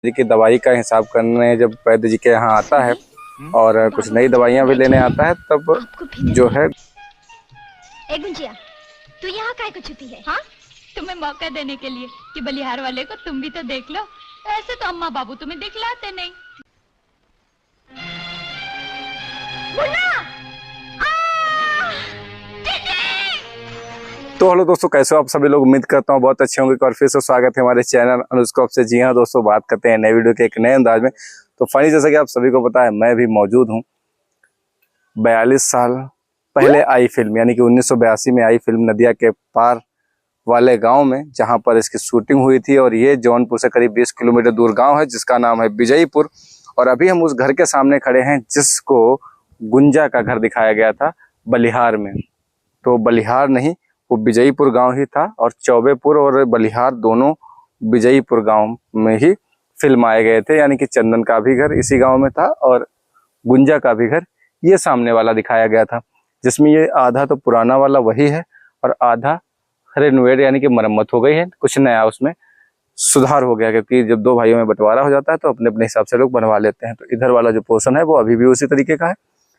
जी की दवाई का हिसाब करने जब वैद्य जी के यहाँ आता है और कुछ नई दवाइयाँ भी लेने आता है तब जो है। ए गुंजिया, तू यहाँ काय को छुपी है? हाँ, तुम्हें मौका देने के लिए कि बलिहार वाले को तुम भी तो देख लो। ऐसे तो अम्मा बाबू तुम्हें दिखलाते नहीं। मुन्ना! तो हेलो दोस्तों, कैसे हो आप सभी लोग? उम्मीद करता हूँ बहुत अच्छे होंगे। और फिर से स्वागत है हमारे चैनल अनुस्कोप से। जी हाँ दोस्तों, बात करते हैं नए वीडियो के एक नए अंदाज में। तो फाइनली जैसा कि आप सभी को पता है, मैं भी मौजूद हूँ 42 साल पहले आई फिल्म यानी कि 1982 में आई फिल्म नदिया के पार वाले गांव में, जहां पर इसकी शूटिंग हुई थी। और ये जौनपुर से करीब 20 किलोमीटर दूर गांव है जिसका नाम है विजयपुर। और अभी हम उस घर के सामने खड़े हैं जिसको गुंजा का घर दिखाया गया था बलिहार में। तो बलिहार नहीं, वो विजयपुर गांव ही था। और चौबेपुर और बलिहार दोनों विजयपुर गांव में ही फिल्माए गए थे, यानी कि चंदन का भी घर इसी गांव में था और गुंजा का भी घर ये सामने वाला दिखाया गया था, जिसमें ये आधा तो पुराना वाला वही है और आधा रेनोवेट यानी कि मरम्मत हो गई है। कुछ नया उसमें सुधार हो गया, क्योंकि जब दो भाइयों में बंटवारा हो जाता है तो अपने अपने हिसाब से लोग बनवा लेते हैं। तो इधर वाला जो पोर्शन है वो अभी भी उसी तरीके का है,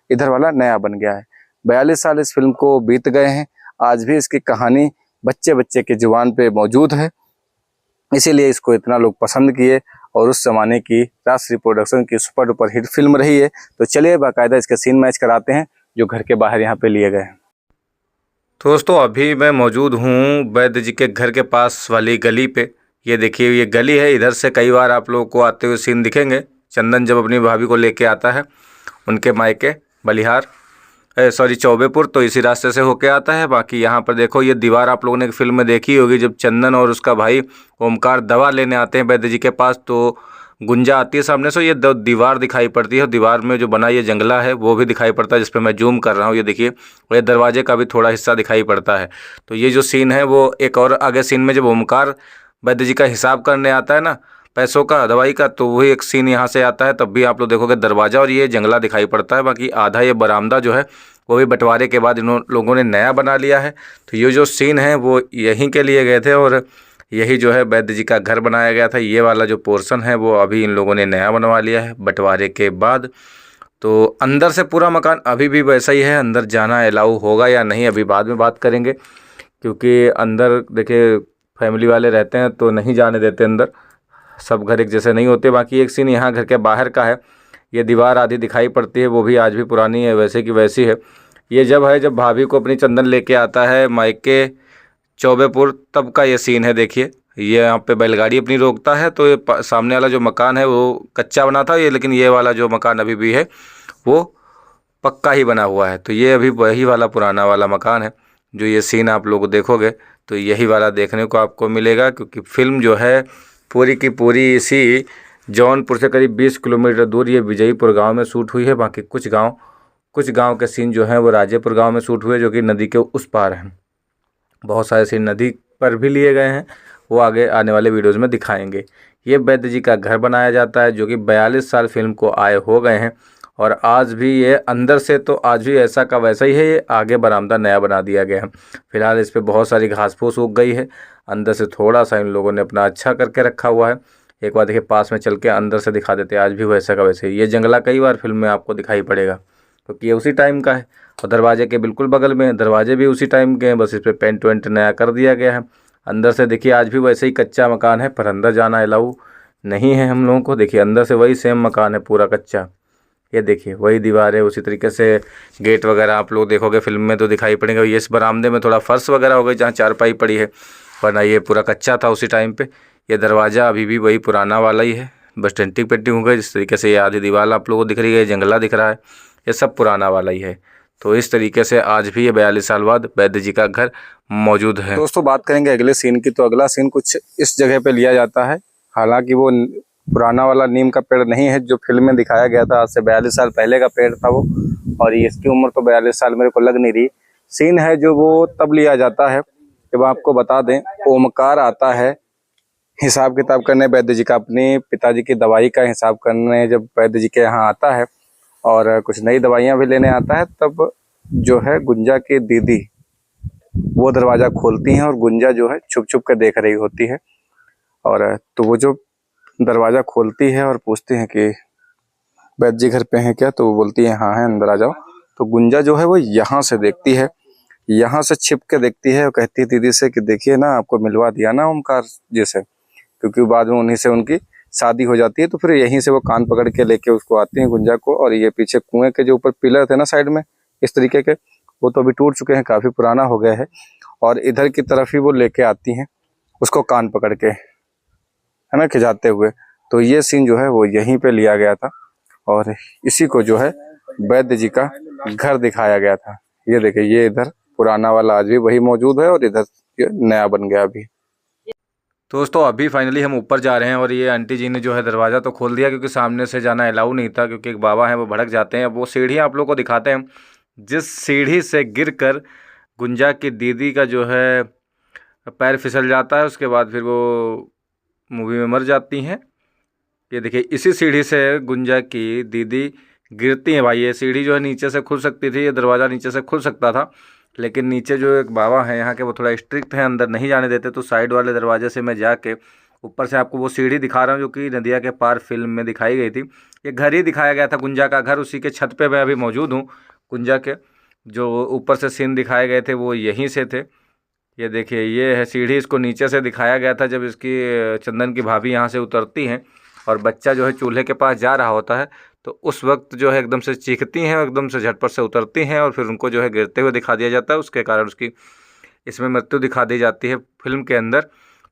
इधर वाला नया बन गया है। 42 साल इस फिल्म को बीत गए हैं, आज भी इसकी कहानी बच्चे बच्चे के जुबान पे मौजूद है, इसीलिए इसको इतना लोग पसंद किए और उस जमाने की राष्ट्रीय प्रोडक्शन की सुपर डुपर हिट फिल्म रही है। तो चलिए बाकायदा इसके सीन मैच कराते हैं जो घर के बाहर यहाँ पे लिए गए हैं। दोस्तों, अभी मैं मौजूद हूँ वैद्य जी के घर के पास वाली गली पे। ये देखिए, ये गली है, इधर से कई बार आप लोगों को आते हुए सीन दिखेंगे। चंदन जब अपनी भाभी को लेके आता है उनके मायके बलिहार चौबेपुर, तो इसी रास्ते से होके आता है। बाकी यहाँ पर देखो, ये दीवार आप लोगों ने फिल्म में देखी होगी, जब चंदन और उसका भाई ओमकार दवा लेने आते हैं वैद्य जी के पास, तो गुंजा आती है सामने से, ये दीवार दिखाई पड़ती है। दीवार में जो बना ये जंगला है वो भी दिखाई पड़ता है, जिस पे मैं जूम कर रहा हूँ। ये देखिए, और ये दरवाजे का भी थोड़ा हिस्सा दिखाई पड़ता है। तो ये जो सीन है वो एक और आगे सीन में जब ओमकार वैद्य जी का हिसाब करने आता है ना, पैसों का, दवाई का, तो वही एक सीन यहाँ से आता है। तब भी आप लोग देखोगे दरवाजा और ये जंगला दिखाई पड़ता है। बाकी आधा ये बरामदा जो है वो भी बंटवारे के बाद इन लोगों ने नया बना लिया है। तो ये जो सीन है वो यहीं के लिए गए थे और यही जो है वैद्य जी का घर बनाया गया था। ये वाला जो पोर्शन है वो अभी इन लोगों ने नया बनवा लिया है बंटवारे के बाद। तो अंदर से पूरा मकान अभी भी वैसा ही है। अंदर जाना अलाउ होगा या नहीं अभी बाद में बात करेंगे, क्योंकि अंदर देखिए फैमिली वाले रहते हैं तो नहीं जाने देते अंदर, सब घर एक जैसे नहीं होते। बाकी एक सीन यहाँ घर के बाहर का है, ये दीवार आधी दिखाई पड़ती है, वो भी आज भी पुरानी है, वैसे की वैसी है। ये जब भाभी को अपनी चंदन लेके आता है मायके चौबेपुर, तब का ये सीन है। देखिए, ये यहाँ पे बैलगाड़ी अपनी रोकता है, तो ये सामने वाला जो मकान है वो कच्चा बना था ये, लेकिन ये वाला जो मकान अभी भी है वो पक्का ही बना हुआ है। तो ये अभी वही वाला पुराना वाला मकान है। जो ये सीन आप लोग देखोगे तो यही वाला देखने को आपको मिलेगा, क्योंकि फिल्म जो है पूरी की पूरी इसी जौनपुर से करीब 20 किलोमीटर दूर ये विजयपुर गांव में शूट हुई है। बाकी कुछ गांव के सीन जो हैं वो राजेपुर गांव में शूट हुए, जो कि नदी के उस पार हैं। बहुत सारे सीन नदी पर भी लिए गए हैं, वो आगे आने वाले वीडियोज़ में दिखाएंगे। ये वैद्य जी का घर बनाया जाता है, जो कि 42 साल फिल्म को आए हो गए हैं। और आज भी ये अंदर से तो आज भी ऐसा का वैसा ही है, ये आगे बरामदा नया बना दिया गया है। फिलहाल इस पर बहुत सारी घास फूस उग गई है, अंदर से थोड़ा सा इन लोगों ने अपना अच्छा करके रखा हुआ है। एक बार देखिए, पास में चल के अंदर से दिखा देते हैं, आज भी वैसा का वैसे ही। ये जंगला कई बार फिल्म में आपको दिखाई पड़ेगा, क्योंकि ये उसी टाइम का है। और दरवाजे के बिल्कुल बगल में दरवाजे भी उसी टाइम के हैं, बस इस पर पेंट वेंट नया कर दिया गया है। अंदर से देखिए, आज भी वैसे ही कच्चा मकान है, पर अंदर जाना अलाउ नहीं है हम लोगों को। देखिए, अंदर से वही सेम मकान है पूरा कच्चा। ये देखिए, वही दीवार है, उसी तरीके से गेट वगैरह आप लोग देखोगे फिल्म में तो दिखाई पड़ेगा। ये इस बरामदे में थोड़ा फर्श वगैरह हो गई जहाँ चारपाई पड़ी है, वरना ये पूरा कच्चा था उसी टाइम पे। ये दरवाज़ा अभी भी वही पुराना वाला ही है, बस पेंटिंग पेंटिंग हो गई। जिस तरीके से ये आधी दीवार आप लोगों को दिख रही है, जंगला दिख रहा है, ये सब पुराना वाला ही है। तो इस तरीके से आज भी ये 42 साल बाद वैद्य जी का घर मौजूद है। दोस्तों, बात करेंगे अगले सीन की, तो अगला सीन कुछ इस जगह पे लिया जाता है। हालांकि वो पुराना वाला नीम का पेड़ नहीं है जो फिल्म में दिखाया गया था, आज से 42 साल पहले का पेड़ था वो, और ये इसकी उम्र तो 42 साल मेरे को लग नहीं रही। सीन है जो वो तब लिया जाता है जब आपको बता दें, ओमकार आता है हिसाब किताब करने वैद्य जी का, अपने पिताजी की दवाई का हिसाब करने जब वैद्य जी के यहाँ आता है और कुछ नई दवाइयाँ भी लेने आता है, तब जो है गुंजा की दीदी वो दरवाज़ा खोलती हैं और गुंजा जो है छुप छुप कर देख रही होती है। और तो वो जो दरवाज़ा खोलती है और पूछती है कि वैद्य जी घर पे हैं क्या, तो वो बोलती है हाँ है, अंदर आ जाओ। तो गुंजा जो है वो यहाँ से देखती है, यहाँ से छिप के देखती है और कहती है दीदी से कि देखिए ना, आपको मिलवा दिया ना ओमकार जी से, क्योंकि बाद में उन्हीं से उनकी शादी हो जाती है। तो फिर यहीं से वो कान पकड़ के लेके उसको आती हैं गुंजा को। और ये पीछे कुएं के जो ऊपर पिलर थे ना साइड में इस तरीके के, वो तो अभी टूट चुके हैं, काफ़ी पुराना हो गया है। और इधर की तरफ ही वो लेके आती हैं उसको कान पकड़ के, है ना, खिंचाते हुए। तो ये सीन जो है वो यहीं पे लिया गया था और इसी को जो है वैद्य जी का घर दिखाया गया था। ये देखिए, ये इधर पुराना वाला आज भी वही मौजूद है और इधर ये नया बन गया अभी। दोस्तों अभी फाइनली हम ऊपर जा रहे हैं और ये आंटी जी ने जो है दरवाज़ा तो खोल दिया, क्योंकि सामने से जाना अलाउ नहीं था, क्योंकि एक बाबा हैं वो भड़क जाते हैं। अब वो सीढ़ियाँ आप लोग को दिखाते हैं, जिस सीढ़ी से गिरकर गुंजा की दीदी का जो है पैर फिसल जाता है, उसके बाद फिर वो मूवी में मर जाती हैं। ये देखिए, इसी सीढ़ी से गुंजा की दीदी गिरती हैं भाई। ये सीढ़ी जो है नीचे से खुल सकती थी, ये दरवाज़ा नीचे से खुल सकता था, लेकिन नीचे जो एक बाबा हैं यहाँ के वो थोड़ा स्ट्रिक्ट हैं, अंदर नहीं जाने देते। तो साइड वाले दरवाजे से मैं जाके ऊपर से आपको वो सीढ़ी दिखा रहा हूँ, जो कि नदिया के पार फिल्म में दिखाई गई थी। ये घर ही दिखाया गया था, गुंजा का घर, उसी के छत पे मैं अभी मौजूद हूँ। गुंजा के जो ऊपर से सीन दिखाए गए थे वो यहीं से थे। ये देखिए, ये है सीढ़ी, इसको नीचे से दिखाया गया था जब इसकी चंदन की भाभी यहाँ से उतरती हैं और बच्चा जो है चूल्हे के पास जा रहा होता है, तो उस वक्त जो है एकदम से चीखती हैं और एकदम से झटपट से उतरती हैं और फिर उनको जो है गिरते हुए दिखा दिया जाता है। उसके कारण उसकी इसमें मृत्यु दिखा दी जाती है फिल्म के अंदर।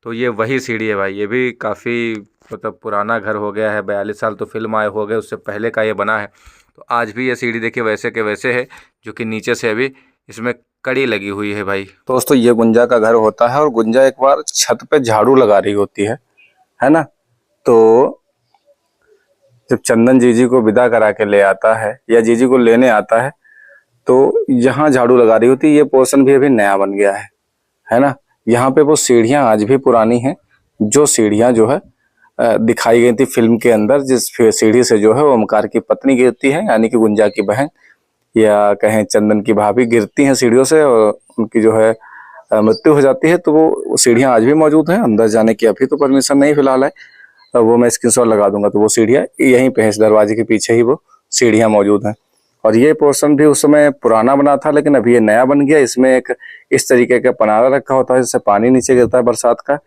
तो ये वही सीढ़ी है भाई। ये भी काफ़ी मतलब पुराना घर हो गया है, 42 साल तो फिल्म आए हो गए, उससे पहले का ये बना है। तो आज भी ये सीढ़ी देखिए वैसे के वैसे है, जो कि नीचे से अभी इसमें कड़ी लगी हुई है भाई। दोस्तों ये गुंजा का घर होता है और गुंजा एक बार छत पे झाड़ू लगा रही होती है ना। तो जब चंदन जीजी को विदा करा के ले आता है या जीजी को लेने आता है, तो यहाँ झाड़ू लगा रही होती है। ये पोर्शन भी अभी नया बन गया है ना। यहाँ पे वो सीढ़ियाँ आज भी पुरानी हैं, जो सीढ़ियाँ जो है दिखाई गई थी फिल्म के अंदर, जिस सीढ़ी से जो है ओमकार की पत्नी गिरती है, यानी कि गुंजा की बहन या कहें चंदन की भाभी गिरती हैं सीढ़ियों से और उनकी जो है मृत्यु हो जाती है। तो वो सीढ़ियाँ आज भी मौजूद हैं। अंदर जाने की अभी तो परमिशन नहीं फिलहाल है, वो मैं स्क्रीनशॉट लगा दूंगा। तो वो सीढ़ियाँ यहीं पे है, इस दरवाजे के पीछे ही वो सीढ़ियाँ मौजूद हैं। और ये पोर्शन भी उस समय पुराना बना था, लेकिन अभी ये नया बन गया। इसमें एक इस तरीके का पनारा रखा होता है, जिससे पानी नीचे गिरता है बरसात का,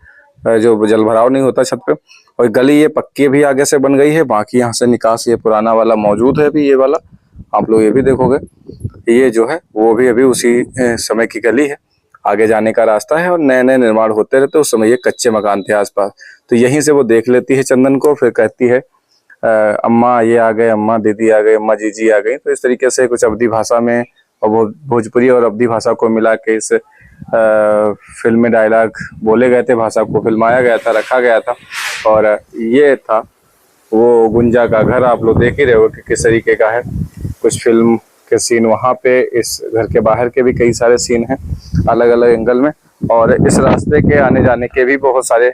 जो जल भराव नहीं होता छत पे। और गली ये पक्की भी आगे से बन गई है, बाकी यहाँ से निकास ये पुराना वाला मौजूद है अभी, ये वाला आप लोग ये भी देखोगे। ये जो है वो भी अभी उसी समय की गली है, आगे जाने का रास्ता है और नए नए निर्माण होते रहते। उस समय ये कच्चे मकान थे आसपास। तो यहीं से वो देख लेती है चंदन को, फिर कहती है अम्मा ये आ गए, अम्मा दीदी आ गए, अम्मा जीजी आ गई। तो इस तरीके से कुछ अवधी भाषा में और वो भोजपुरी और अवधी भाषा को मिला के इस फिल्म में डायलॉग बोले गए थे, भाषा को फिल्माया गया था, रखा गया था। और ये था वो गुंजा का घर। आप लोग देख ही रहे हो कि किस तरीके का है। कुछ फिल्म के सीन वहाँ पे, इस घर के बाहर के भी कई सारे सीन हैं अलग अलग एंगल में, और इस रास्ते के आने जाने के भी बहुत सारे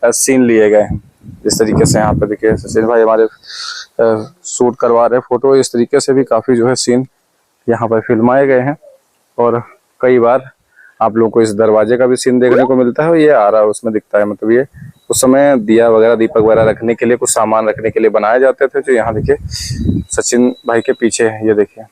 सीन लिए गए हैं। जिस तरीके से यहाँ पे देखिए सचिन भाई हमारे शूट करवा रहे फोटो, इस तरीके से भी काफ़ी जो है सीन यहाँ पर फिल्माए गए हैं। और कई बार आप लोग को इस दरवाजे का भी सीन देखने को मिलता है, ये आ रहा है उसमें दिखता है। मतलब ये उस समय दिया वगैरह, दीपक वगैरह रखने के लिए, कुछ सामान रखने के लिए बनाए जाते थे, जो यहाँ देखिए सचिन भाई के पीछे है, ये देखिए।